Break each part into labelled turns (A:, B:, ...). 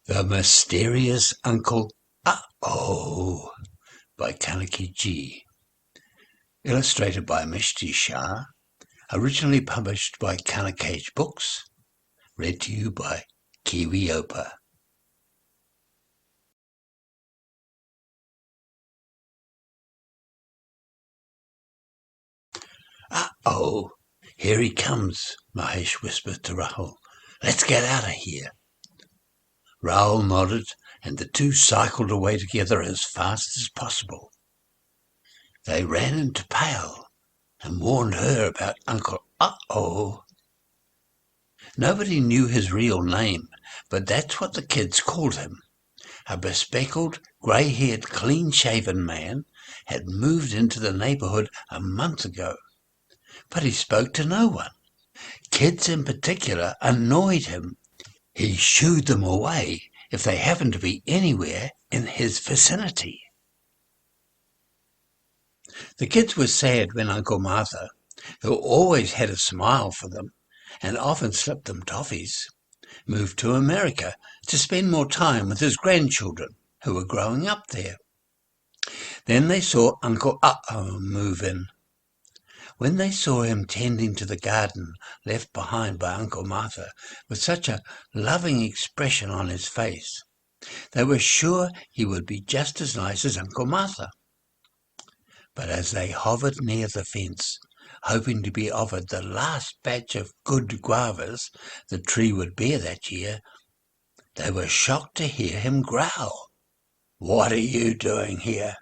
A: The Mysterious Uncle Uh-Oh by Kaneki G. Illustrated by Mishti Shah. Originally published by Kaneki Books. Read to you by Kiwi Opa. Uh-oh, here he comes, Mahesh whispered to Rahul. Let's get out of here. Rahul nodded, and the two cycled away together as fast as possible. They ran into Pale and warned her about Uncle Uh-Oh. Nobody knew his real name, but that's what the kids called him. A bespectacled, grey-haired, clean-shaven man had moved into the neighbourhood a month ago, but he spoke to no one. Kids in particular annoyed him. He shooed them away if they happened to be anywhere in his vicinity. The kids were sad when Uncle Martha, who always had a smile for them and often slipped them toffees, moved to America to spend more time with his grandchildren who were growing up there. Then they saw Uncle Uh-Oh move in. When they saw him tending to the garden left behind by Uncle Martha with such a loving expression on his face, they were sure he would be just as nice as Uncle Martha. But as they hovered near the fence, hoping to be offered the last batch of good guavas the tree would bear that year, they were shocked to hear him growl. "What are you doing here?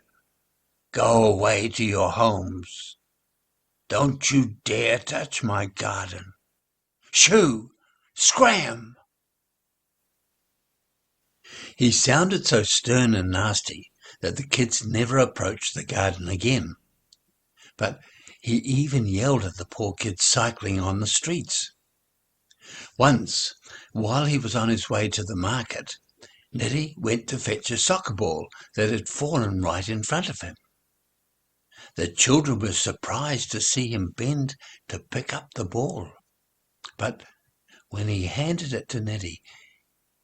A: Go away to your homes. Don't you dare touch my garden. Shoo! Scram!" He sounded so stern and nasty that the kids never approached the garden again. But he even yelled at the poor kids cycling on the streets. Once, while he was on his way to the market, Neddy went to fetch a soccer ball that had fallen right in front of him. The children were surprised to see him bend to pick up the ball. But when he handed it to Neddy,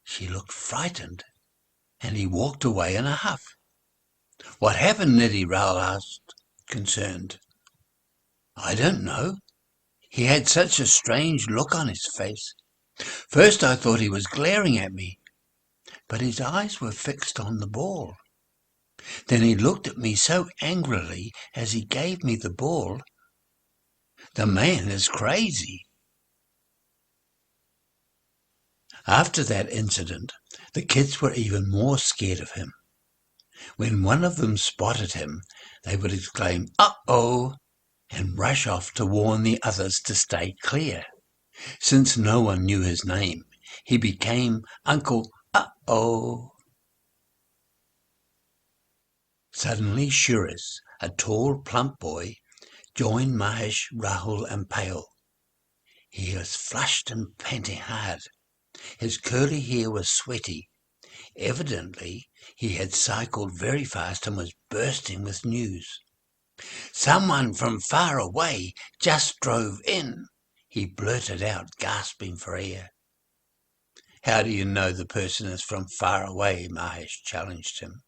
A: she looked frightened, and he walked away in a huff. "What happened, Neddy?" Rahul asked, concerned. "I don't know. He had such a strange look on his face. First I thought he was glaring at me, but his eyes were fixed on the ball. Then he looked at me so angrily as he gave me the ball. The man is crazy." After that incident, the kids were even more scared of him. When one of them spotted him, they would exclaim, "Uh-oh," and rush off to warn the others to stay clear. Since no one knew his name, he became Uncle Uh-Oh. Suddenly Shuris, a tall, plump boy, joined Mahesh, Rahul and Pale. He was flushed and panting hard. His curly hair was sweaty. Evidently, he had cycled very fast and was bursting with news. "Someone from far away just drove in," he blurted out, gasping for air. "How do you know the person is from far away?" Mahesh challenged him.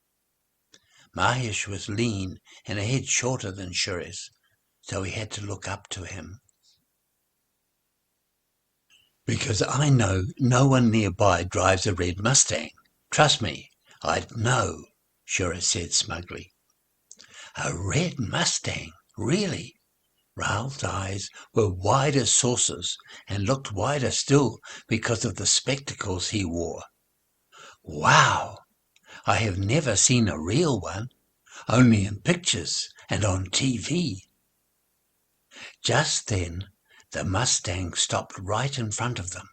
A: Mahesh was lean and a head shorter than Shuris, so he had to look up to him. "Because I know no one nearby drives a red Mustang. Trust me, I'd know," Shuris said smugly. "A red Mustang? Really?" Rahul's eyes were wide as saucers and looked wider still because of the spectacles he wore. "Wow! I have never seen a real one, only in pictures and on TV." Just then the Mustang stopped right in front of them.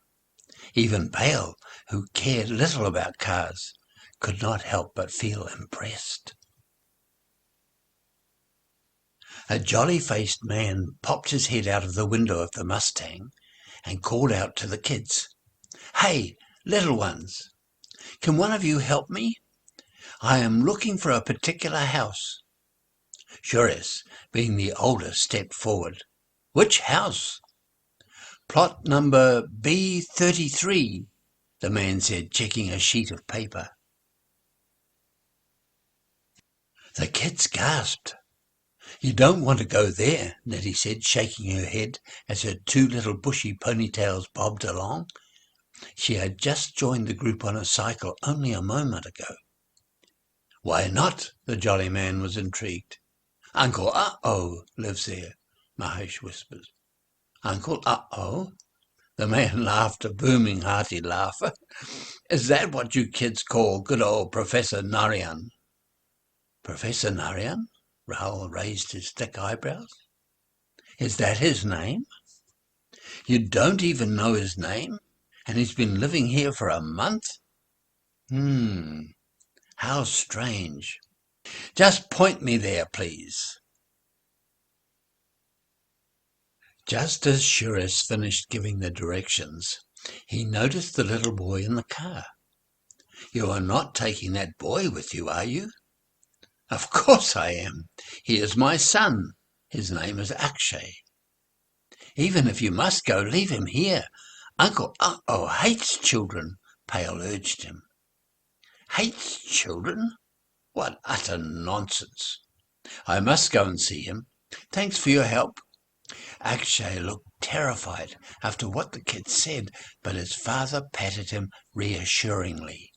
A: Even Pale, who cared little about cars, could not help but feel impressed. A jolly-faced man popped his head out of the window of the Mustang and called out to the kids, "Hey, little ones, can one of you help me? I am looking for a particular house." Shuris, being the oldest, stepped forward. "Which house?" "Plot number B33, the man said, checking a sheet of paper. The kids gasped. "You don't want to go there," Nettie said, shaking her head as her two little bushy ponytails bobbed along. She had just joined the group on a cycle only a moment ago. "Why not?" The jolly man was intrigued. "Uncle Uh Oh lives there," Mahesh whispered. "Uncle Uh Oh?" The man laughed a booming, hearty laugh. "Is that what you kids call good old Professor Narayan?" "Professor Narayan?" Rahul raised his thick eyebrows. "Is that his name?" "You don't even know his name? And he's been living here for a month?" How strange. Just point me there, please." Just as Suresh finished giving the directions, he noticed the little boy in the car. "You are not taking that boy with you, are you?" "Of course I am. He is my son. His name is Akshay." "Even if you must go, leave him here. Uncle Uh Oh hates children," Pale urged him. "Hates children? What utter nonsense. I must go and see him. Thanks for your help." Akshay looked terrified after what the kid said, but his father patted him reassuringly.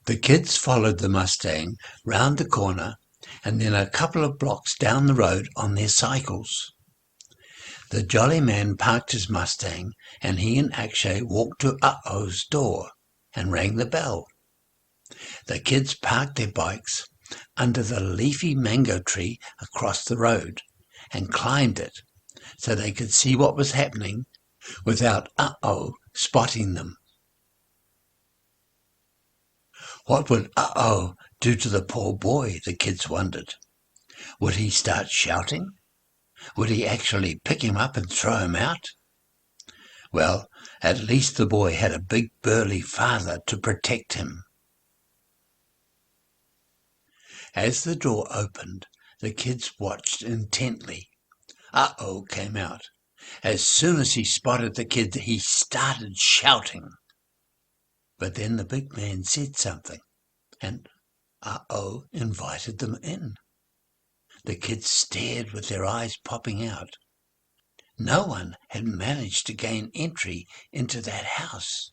A: The kids followed the Mustang round the corner and then a couple of blocks down the road on their cycles. The jolly man parked his Mustang and he and Akshay walked to Uh Oh's door and rang the bell. The kids parked their bikes under the leafy mango tree across the road and climbed it so they could see what was happening without Uh Oh spotting them. What would Uh Oh do to the poor boy, the kids wondered. Would he start shouting? Would he actually pick him up and throw him out? Well, at least the boy had a big burly father to protect him. As the door opened, the kids watched intently. Uh Oh came out. As soon as he spotted the kids, he started shouting. But then the big man said something, and Uh Oh invited them in. The kids stared with their eyes popping out. No one had managed to gain entry into that house.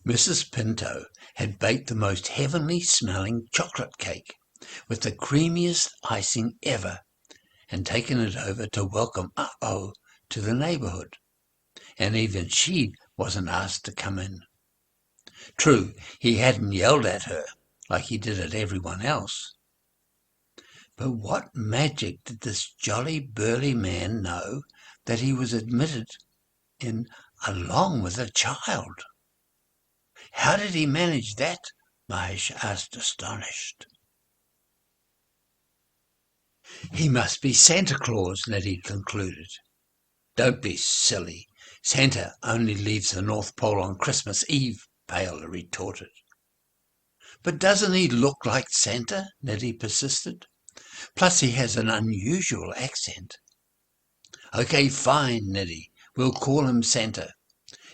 A: Mrs. Pinto had baked the most heavenly-smelling chocolate cake with the creamiest icing ever and taken it over to welcome Uh Oh to the neighbourhood, and even she wasn't asked to come in. True, he hadn't yelled at her like he did at everyone else. But what magic did this jolly burly man know that he was admitted in along with a child? How did he manage that? Mahesh asked, astonished. He must be Santa Claus, Nettie concluded. Don't be silly. Santa only leaves the North Pole on Christmas Eve, Pale retorted. But doesn't he look like Santa? Nettie persisted. Plus he has an unusual accent. Okay, fine, Nettie. We'll call him Santa.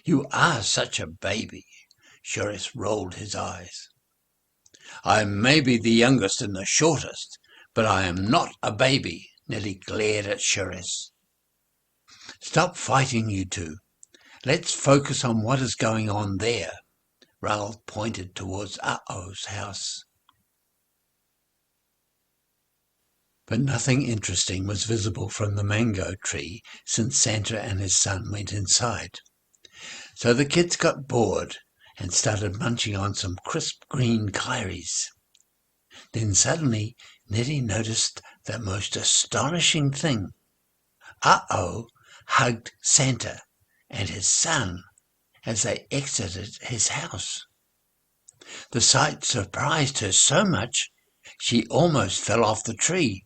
A: You are such a baby. Suresh rolled his eyes. I may be the youngest and the shortest, but I am not a baby, Nettie glared at Suresh. Stop fighting, you two. Let's focus on what is going on there. Rahul pointed towards Uh Oh's house. But nothing interesting was visible from the mango tree since Santa and his son went inside. So the kids got bored and started munching on some crisp green kairis. Then suddenly Nettie noticed the most astonishing thing. Uh Oh hugged Santa and his son as they exited his house. The sight surprised her so much she almost fell off the tree.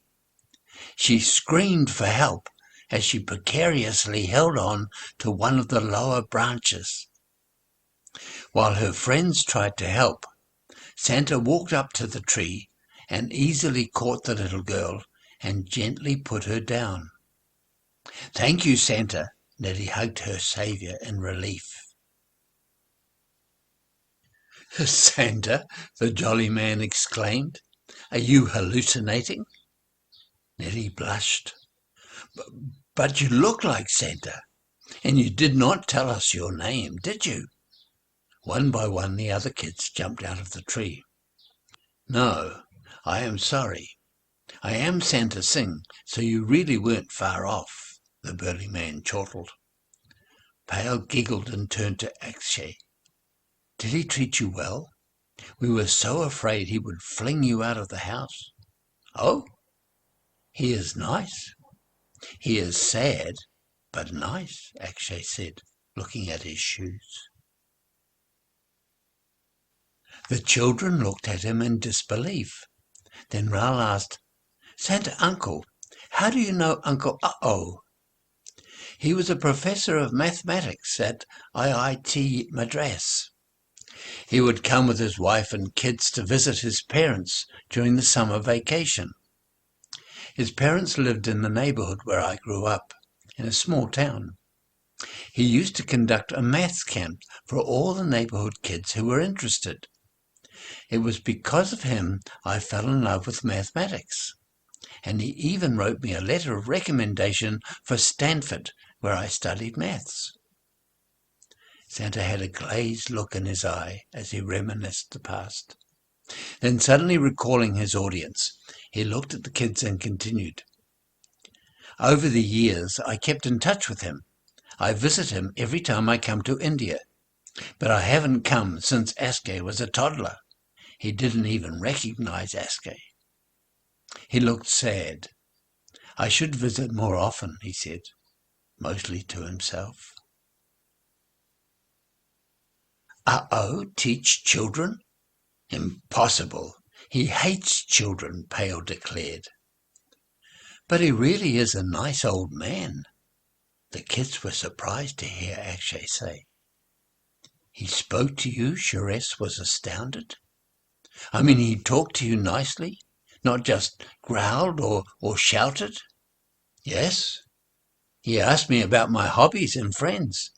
A: She screamed for help as she precariously held on to one of the lower branches. While her friends tried to help, Santa walked up to the tree and easily caught the little girl and gently put her down. Thank you, Santa, Nettie hugged her saviour in relief. "Santa," the jolly man exclaimed, "are you hallucinating?" Nettie blushed. "But you look like Santa, and you did not tell us your name, did you?" One by one the other kids jumped out of the tree. "No, I am sorry. I am Santa Singh, so you really weren't far off," the burly man chortled. Pale giggled and turned to Akshay. "Did he treat you well? We were so afraid he would fling you out of the house." "Oh, he is nice. He is sad, but nice," Akshay said, looking at his shoes. The children looked at him in disbelief. Then Raoul asked, "Santa Uncle, how do you know Uncle Uh Oh?" "He was a professor of mathematics at IIT Madras. He would come with his wife and kids to visit his parents during the summer vacation. His parents lived in the neighbourhood where I grew up, in a small town. He used to conduct a maths camp for all the neighbourhood kids who were interested. It was because of him I fell in love with mathematics, and he even wrote me a letter of recommendation for Stanford, where I studied maths." Santa had a glazed look in his eye as he reminisced the past. Then, suddenly recalling his audience, he looked at the kids and continued, "Over the years, I kept in touch with him. I visit him every time I come to India, but I haven't come since Askay was a toddler. He didn't even recognize Askay." He looked sad. "I should visit more often," he said, mostly to himself. Oh teach children? Impossible. He hates children, Pale declared. "But he really is a nice old man," the kids were surprised to hear Akshay say. "He spoke to you?" Suresh was astounded. "I mean, he talked to you nicely, not just growled or shouted?" "Yes. He asked me about my hobbies and friends.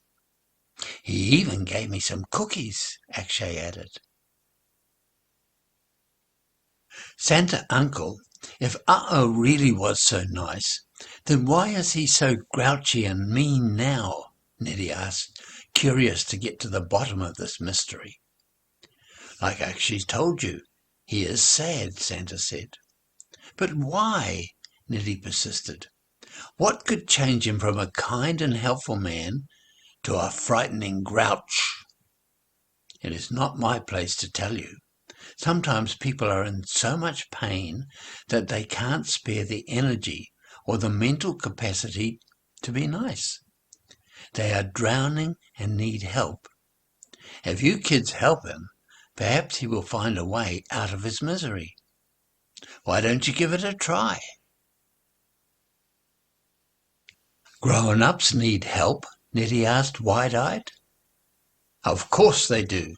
A: He even gave me some cookies," Akshay added. "Santa Uncle, if Uh-oh really was so nice, then why is he so grouchy and mean now?" Nettie asked, curious to get to the bottom of this mystery. "Like Akshay's told you, he is sad," Santa said. "But why?" Nettie persisted. "What could change him from a kind and helpful man to a frightening grouch?" "It is not my place to tell you. Sometimes people are in so much pain that they can't spare the energy or the mental capacity to be nice. They are drowning and need help. If you kids help him, perhaps he will find a way out of his misery. Why don't you give it a try?" "Grown-ups need help?" Nettie asked, wide-eyed. "Of course they do,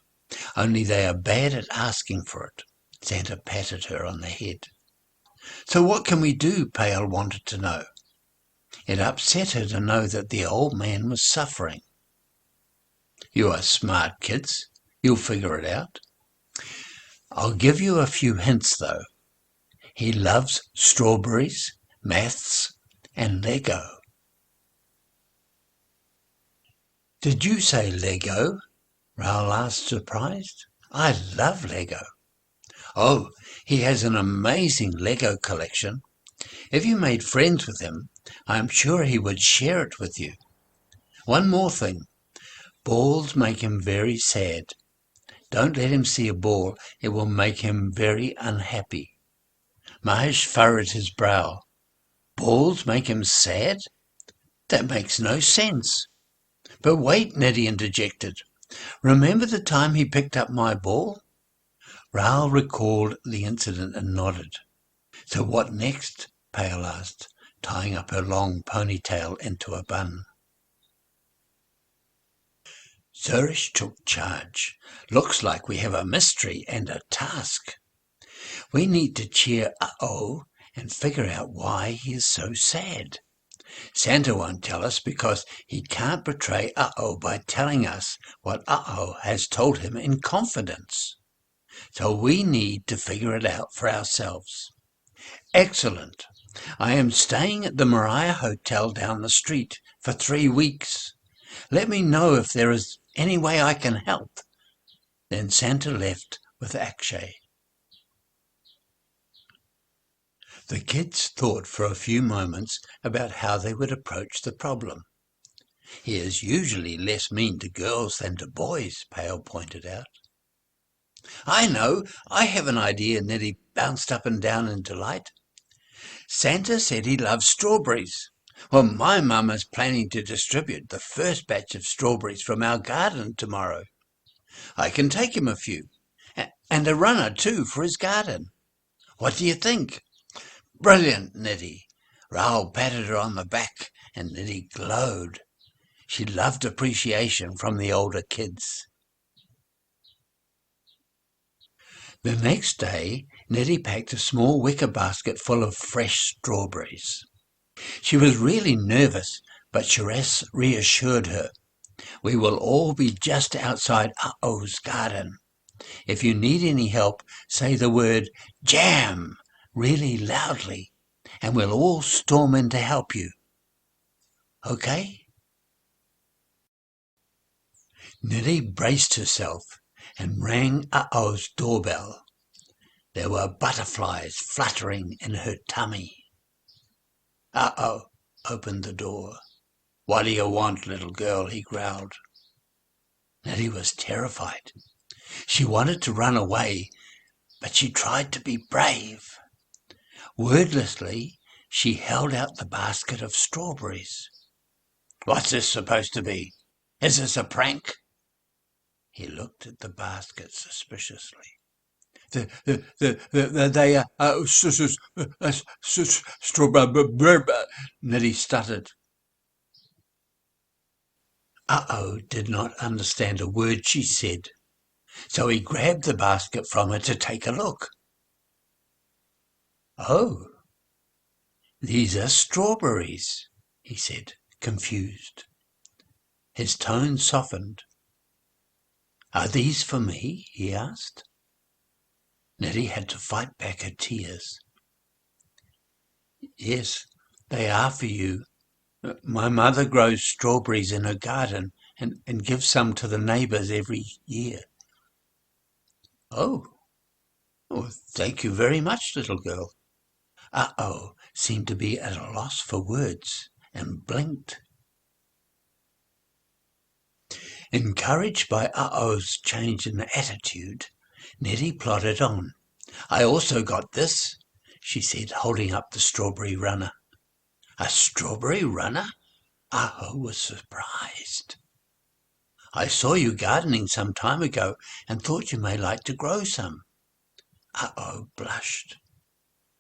A: only they are bad at asking for it." Santa patted her on the head. "So what can we do?" Pale wanted to know. It upset her to know that the old man was suffering. "You are smart kids. You'll figure it out. I'll give you a few hints, though. He loves strawberries, maths, and Lego." "Did you say Lego?" Raoul asked, surprised. "I love Lego." "Oh, he has an amazing Lego collection. If you made friends with him, I am sure he would share it with you. One more thing. Balls make him very sad. Don't let him see a ball. It will make him very unhappy." Mahesh furrowed his brow. "Balls make him sad? That makes no sense." "But wait," Nettie interjected. "Remember the time he picked up my ball?" Raoul recalled the incident and nodded. "So what next?" Pale asked, tying up her long ponytail into a bun. Suresh took charge. "Looks like we have a mystery and a task. We need to cheer Uh-oh and figure out why he is so sad. Santa won't tell us because he can't betray Uh Oh by telling us what Oh has told him in confidence. So we need to figure it out for ourselves. Excellent. I am staying at the Mariah Hotel down the street for 3 weeks. Let me know if there is any way I can help. Then Santa left with Akshay. The kids thought for a few moments about how they would approach the problem. He is usually less mean to girls than to boys, Pale pointed out. I know, I have an idea, Neddy bounced up and down in delight. Santa said he loves strawberries. Well, my mum is planning to distribute the first batch of strawberries from our garden tomorrow. I can take him a few, and a runner too for his garden. What do you think? Brilliant, Neddy. Rahul patted her on the back, and Neddy glowed. She loved appreciation from the older kids. The next day, Neddy packed a small wicker basket full of fresh strawberries. She was really nervous, but Suresh reassured her. We will all be just outside Uh-Oh's garden. If you need any help, say the word jam really loudly, and we'll all storm in to help you. Okay? Neddy braced herself and rang Uh-Oh's doorbell. There were butterflies fluttering in her tummy. Uh-Oh opened the door. What do you want, little girl? He growled. Neddy was terrified. She wanted to run away, but she tried to be brave. Wordlessly, she held out the basket of strawberries. What's this supposed to be? Is this a prank? He looked at the basket suspiciously. They are strawberry. Neddy stuttered. Uh-Oh did not understand a word she said, so he grabbed the basket from her to take a look. Oh, these are strawberries, he said, confused. His tone softened. Are these for me? He asked. Neddy had to fight back her tears. Yes, they are for you. My mother grows strawberries in her garden and gives some to the neighbours every year. Oh, thank you very much, little girl. Uh-Oh seemed to be at a loss for words and blinked. Encouraged by Uh-Oh's change in attitude, Neddy plodded on. I also got this, she said, holding up the strawberry runner. A strawberry runner? Uh-Oh was surprised. I saw you gardening some time ago and thought you may like to grow some. Uh-Oh blushed.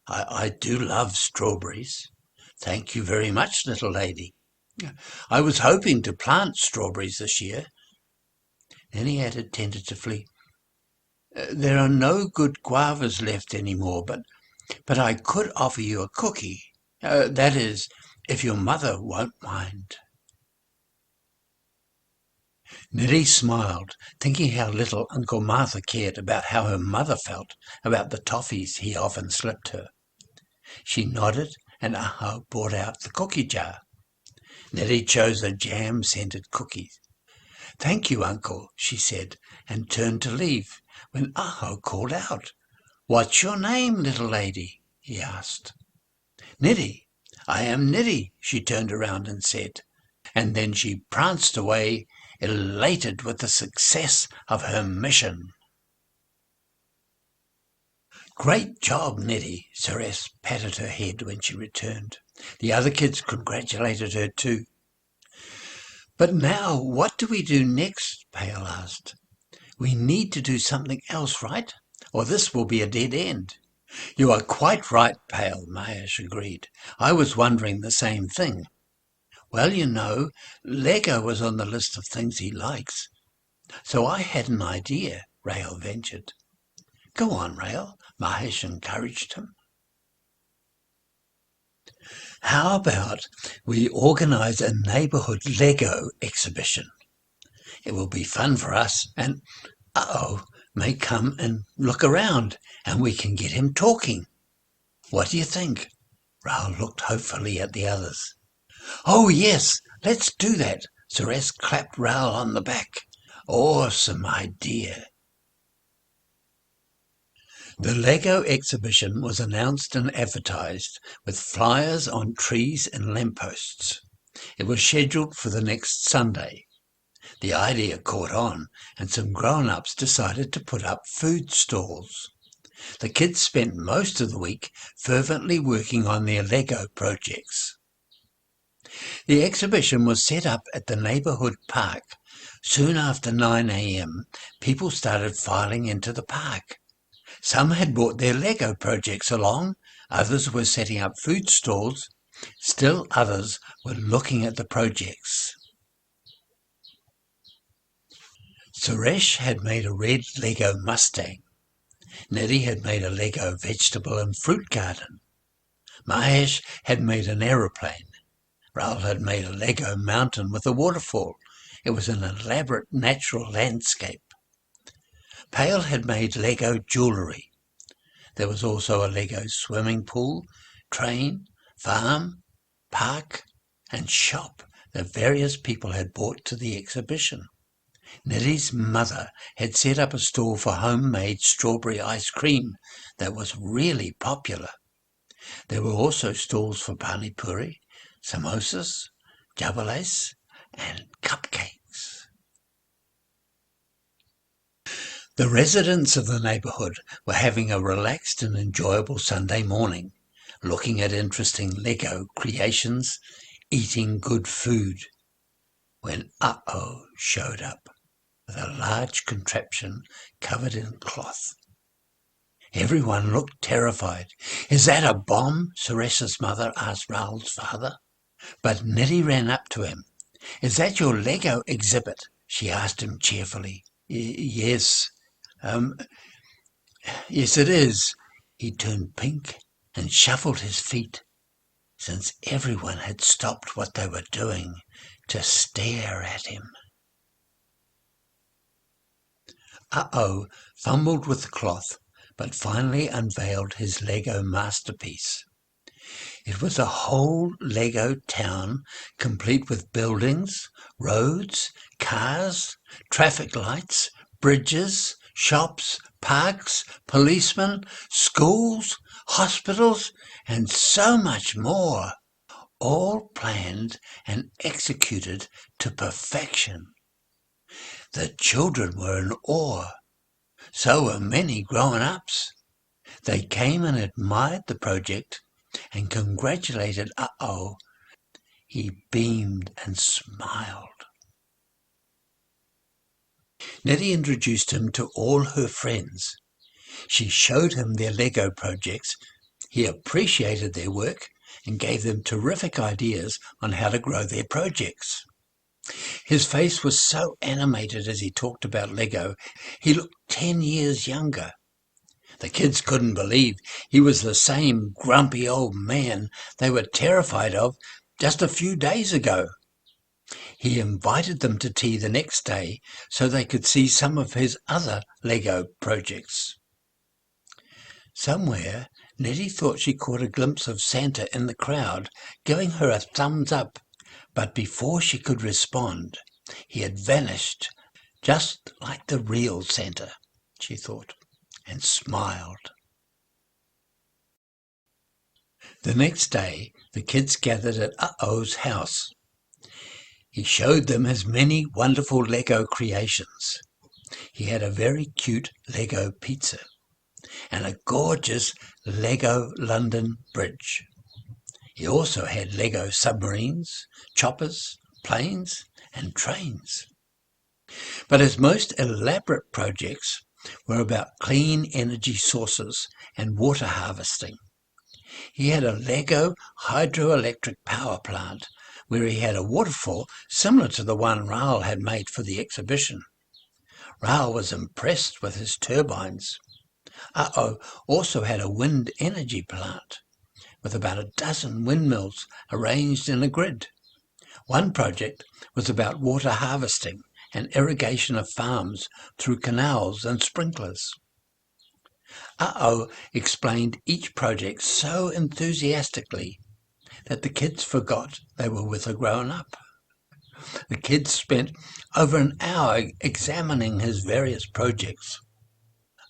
A: I do love strawberries. Thank you very much, little lady. I was hoping to plant strawberries this year. Then he added tentatively, there are no good guavas left anymore, but I could offer you a cookie. That is, if your mother won't mind. Neddy smiled, thinking how little Uncle Martha cared about how her mother felt about the toffees he often slipped her. She nodded, and Uh-Oh brought out the cookie jar. Neddy chose a jam-scented cookie. Thank you, Uncle, she said, and turned to leave, when Uh-Oh called out. What's your name, little lady? He asked. Neddy. I am Neddy, she turned around and said, and then she pranced away, elated with the success of her mission. Great job, Neddy, Suresh patted her head when she returned. The other kids congratulated her too. But now, what do we do next? Pale asked. We need to do something else, right? Or this will be a dead end. You are quite right, Pale, Mahesh agreed. I was wondering the same thing. Well, you know, Lego was on the list of things he likes. So I had an idea, Rahul ventured. Go on, Rahul, Mahesh encouraged him. How about we organise a neighbourhood Lego exhibition? It will be fun for us, and Uh-oh may come and look around, and we can get him talking. What do you think? Raoul looked hopefully at the others. Oh, yes, let's do that. Suresh clapped Raoul on the back. Awesome idea. The Lego exhibition was announced and advertised with flyers on trees and lampposts. It was scheduled for the next Sunday. The idea caught on, and some grown-ups decided to put up food stalls. The kids spent most of the week fervently working on their Lego projects. The exhibition was set up at the neighbourhood park. Soon after 9 a.m., people started filing into the park. Some had brought their Lego projects along, others were setting up food stalls, still others were looking at the projects. Suresh had made a red Lego Mustang. Nidhi had made a Lego vegetable and fruit garden. Mahesh had made an aeroplane. Raoul had made a Lego mountain with a waterfall. It was an elaborate natural landscape. Pale had made Lego jewellery. There was also a Lego swimming pool, train, farm, park and shop that various people had brought to the exhibition. Nidhi's mother had set up a stall for homemade strawberry ice cream that was really popular. There were also stalls for pani puri, samosas, jabales and cupcakes. The residents of the neighbourhood were having a relaxed and enjoyable Sunday morning, looking at interesting Lego creations, eating good food, when Uh Oh showed up with a large contraption covered in cloth. Everyone looked terrified. Is that a bomb? Suresh's mother asked Raoul's father. But Nidhi ran up to him. Is that your Lego exhibit? She asked him cheerfully. Yes. Yes, it is. He turned pink and shuffled his feet, since everyone had stopped what they were doing to stare at him. Uh Oh fumbled with the cloth, but finally unveiled his Lego masterpiece. It was a whole Lego town, complete with buildings, roads, cars, traffic lights, bridges, shops, parks, policemen, schools, hospitals, and so much more, all planned and executed to perfection. The children were in awe. So were many grown-ups. They came and admired the project and congratulated Uh Oh. He beamed and smiled. Nidhi introduced him to all her friends. She showed him their Lego projects. He appreciated their work and gave them terrific ideas on how to grow their projects. His face was so animated as he talked about Lego, he looked 10 years younger. The kids couldn't believe he was the same grumpy old man they were terrified of just a few days ago. He invited them to tea the next day so they could see some of his other Lego projects. Somewhere, Nidhi thought she caught a glimpse of Santa in the crowd, giving her a thumbs up, but before she could respond, he had vanished, just like the real Santa, she thought, and smiled. The next day, the kids gathered at Uh Oh's house. He showed them his many wonderful Lego creations. He had a very cute Lego pizza and a gorgeous Lego London Bridge. He also had Lego submarines, choppers, planes and trains. But his most elaborate projects were about clean energy sources and water harvesting. He had a Lego hydroelectric power plant where he had a waterfall similar to the one Raoul had made for the exhibition. Raoul was impressed with his turbines. Uh Oh also had a wind energy plant with about a dozen windmills arranged in a grid. One project was about water harvesting and irrigation of farms through canals and sprinklers. Uh-oh explained each project so enthusiastically that the kids forgot they were with a grown-up. The kids spent over an hour examining his various projects.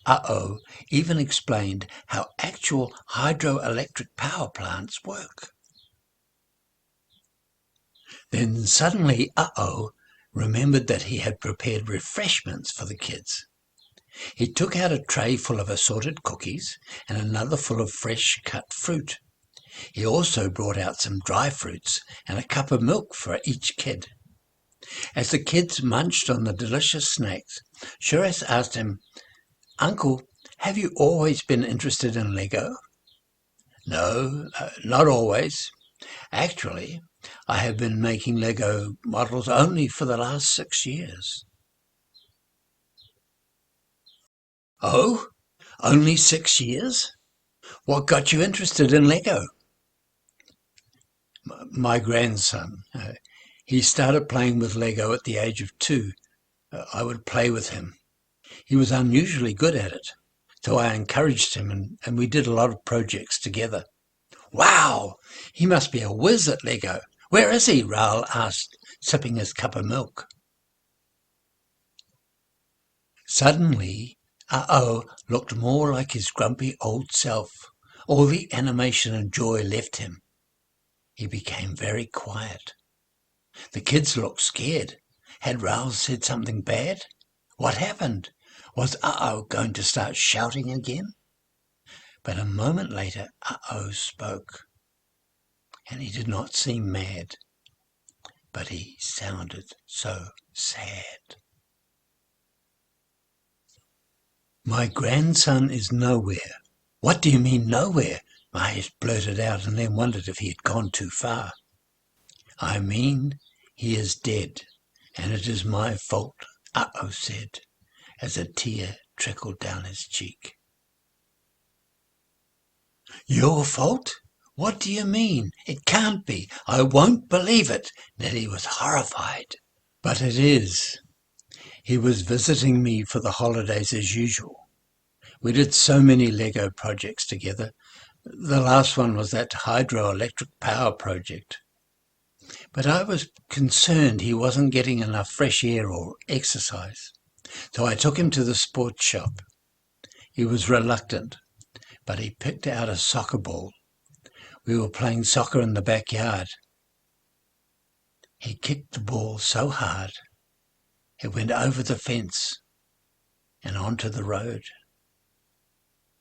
A: Uh-oh even explained how actual hydroelectric power plants work. Then suddenly Uh-oh remembered that he had prepared refreshments for the kids. He took out a tray full of assorted cookies and another full of fresh cut fruit. He also brought out some dry fruits and a cup of milk for each kid. As the kids munched on the delicious snacks, Suresh asked him, "Uncle, have you always been interested in Lego?" "No, not always. Actually, I have been making Lego models only for the last 6 years." "Oh, only 6 years? What got you interested in Lego?" "My grandson. He started playing with Lego at the age of 2. I would play with him. He was unusually good at it, so I encouraged him and we did a lot of projects together." "Wow! He must be a whiz at Lego. Where is he?" Raoul asked, sipping his cup of milk. Suddenly, Uh-oh looked more like his grumpy old self. All the animation and joy left him. He became very quiet. The kids looked scared. Had Raoul said something bad? What happened? Was Uh-oh going to start shouting again? But a moment later, Uh-oh spoke. And he did not seem mad, but he sounded so sad. "My grandson is nowhere." "What do you mean nowhere?" Mahesh blurted out and then wondered if he had gone too far. "I mean he is dead, and it is my fault," Uh-oh said, as a tear trickled down his cheek. "Your fault? What do you mean? It can't be. I won't believe it." Nettie was horrified. "But it is. He was visiting me for the holidays as usual. We did so many Lego projects together. The last one was that hydroelectric power project. But I was concerned he wasn't getting enough fresh air or exercise. So I took him to the sports shop. He was reluctant, but he picked out a soccer ball. We were playing soccer in the backyard. He kicked the ball so hard, it went over the fence and onto the road.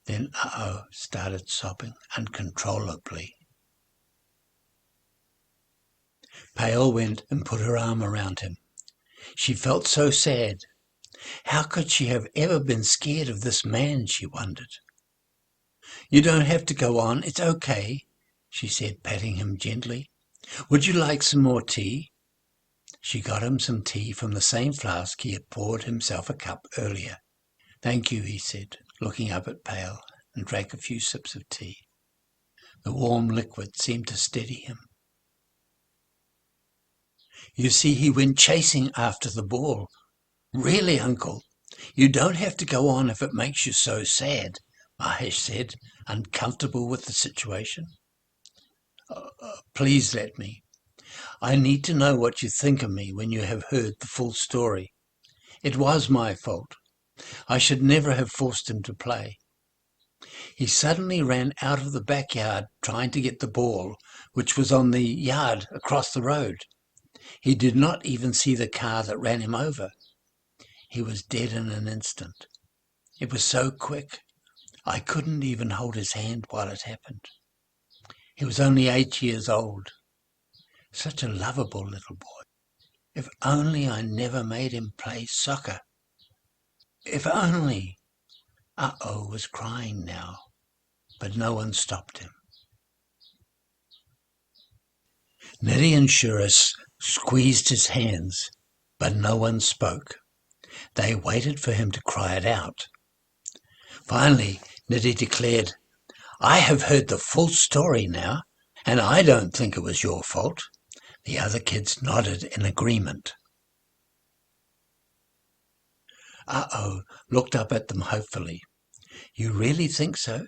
A: Then Uh-oh started sobbing uncontrollably. Pale went and put her arm around him. She felt so sad. How could she have ever been scared of this man, she wondered. "You don't have to go on, it's okay," she said, patting him gently. "Would you like some more tea?" She got him some tea from the same flask he had poured himself a cup earlier. "Thank you," he said, looking up at Pale, and drank a few sips of tea. The warm liquid seemed to steady him. "You see, he went chasing after the ball." "Really, Uncle? You don't have to go on if it makes you so sad," Mahesh said, uncomfortable with the situation. Please let me. I need to know what you think of me when you have heard the full story. It was my fault. I should never have forced him to play." He suddenly ran out of the backyard trying to get the ball, which was on the yard across the road. He did not even see the car that ran him over. He was dead in an instant. It was so quick, I couldn't even hold his hand while it happened. He was only 8 years old. Such a lovable little boy. If only I never made him play soccer. If only. Uh-oh was crying now, but no one stopped him. Nettie and Suresh squeezed his hands, but no one spoke. They waited for him to cry it out. Finally, Nettie declared, I have heard the full story now, and I don't think it was your fault." The other kids nodded in agreement. Uh-oh looked up at them hopefully. "You really think so?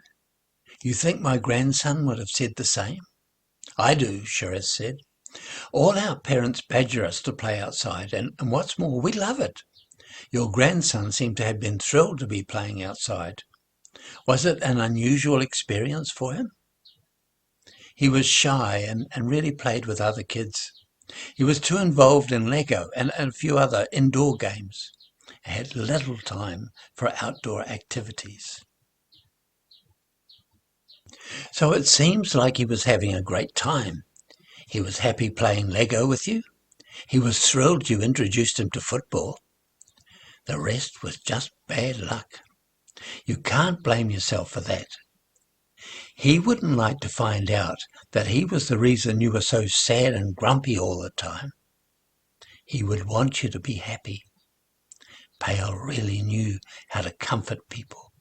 A: You think my grandson would have said the same?" "I do," Shareth said. "All our parents badger us to play outside, and what's more, we love it. Your grandson seemed to have been thrilled to be playing outside. Was it an unusual experience for him?" "He was shy and really played with other kids. He was too involved in Lego and a few other indoor games. He had little time for outdoor activities." "So it seems like he was having a great time. He was happy playing Lego with you. He was thrilled you introduced him to football. The rest was just bad luck. You can't blame yourself for that. He wouldn't like to find out that he was the reason you were so sad and grumpy all the time. He would want you to be happy." Pale really knew how to comfort people.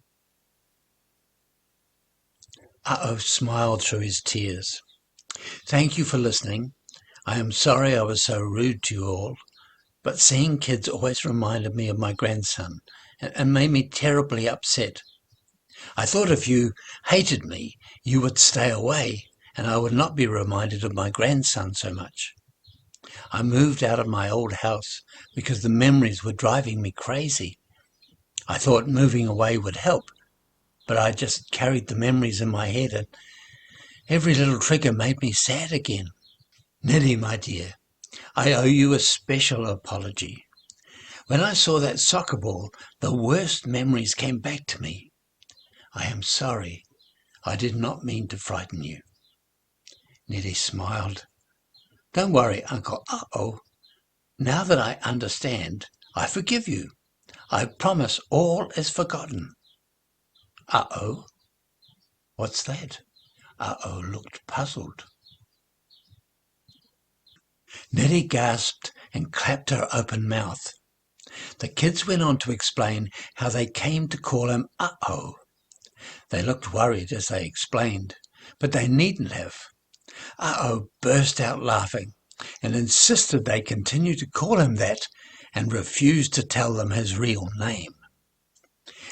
A: Uh-oh smiled through his tears. "Thank you for listening. I am sorry I was so rude to you all, but seeing kids always reminded me of my grandson and made me terribly upset. I thought if you hated me, you would stay away, and I would not be reminded of my grandson so much. I moved out of my old house because the memories were driving me crazy. I thought moving away would help, but I just carried the memories in my head, and every little trigger made me sad again. Neddy, my dear, I owe you a special apology. When I saw that soccer ball, the worst memories came back to me. I am sorry. I did not mean to frighten you." Neddy smiled. "Don't worry, Uncle Uh-oh. Now that I understand, I forgive you. I promise all is forgotten." "Uh-oh? What's that?" Uh-oh looked puzzled. Neddy gasped and clapped her open mouth. The kids went on to explain how they came to call him Uh-oh. They looked worried as they explained, but they needn't have. Uh-oh burst out laughing and insisted they continue to call him that and refused to tell them his real name.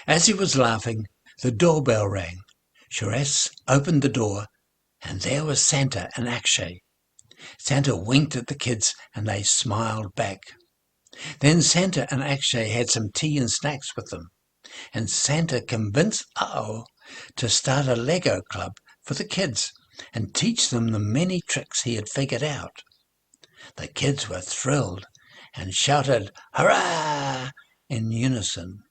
A: As he was laughing, the doorbell rang. Shareth opened the door, and there was Santa and Akshay. Santa winked at the kids, and they smiled back. Then Santa and Akshay had some tea and snacks with them, and Santa convinced Uh-oh to start a Lego club for the kids and teach them the many tricks he had figured out. The kids were thrilled and shouted "Hurrah!" in unison.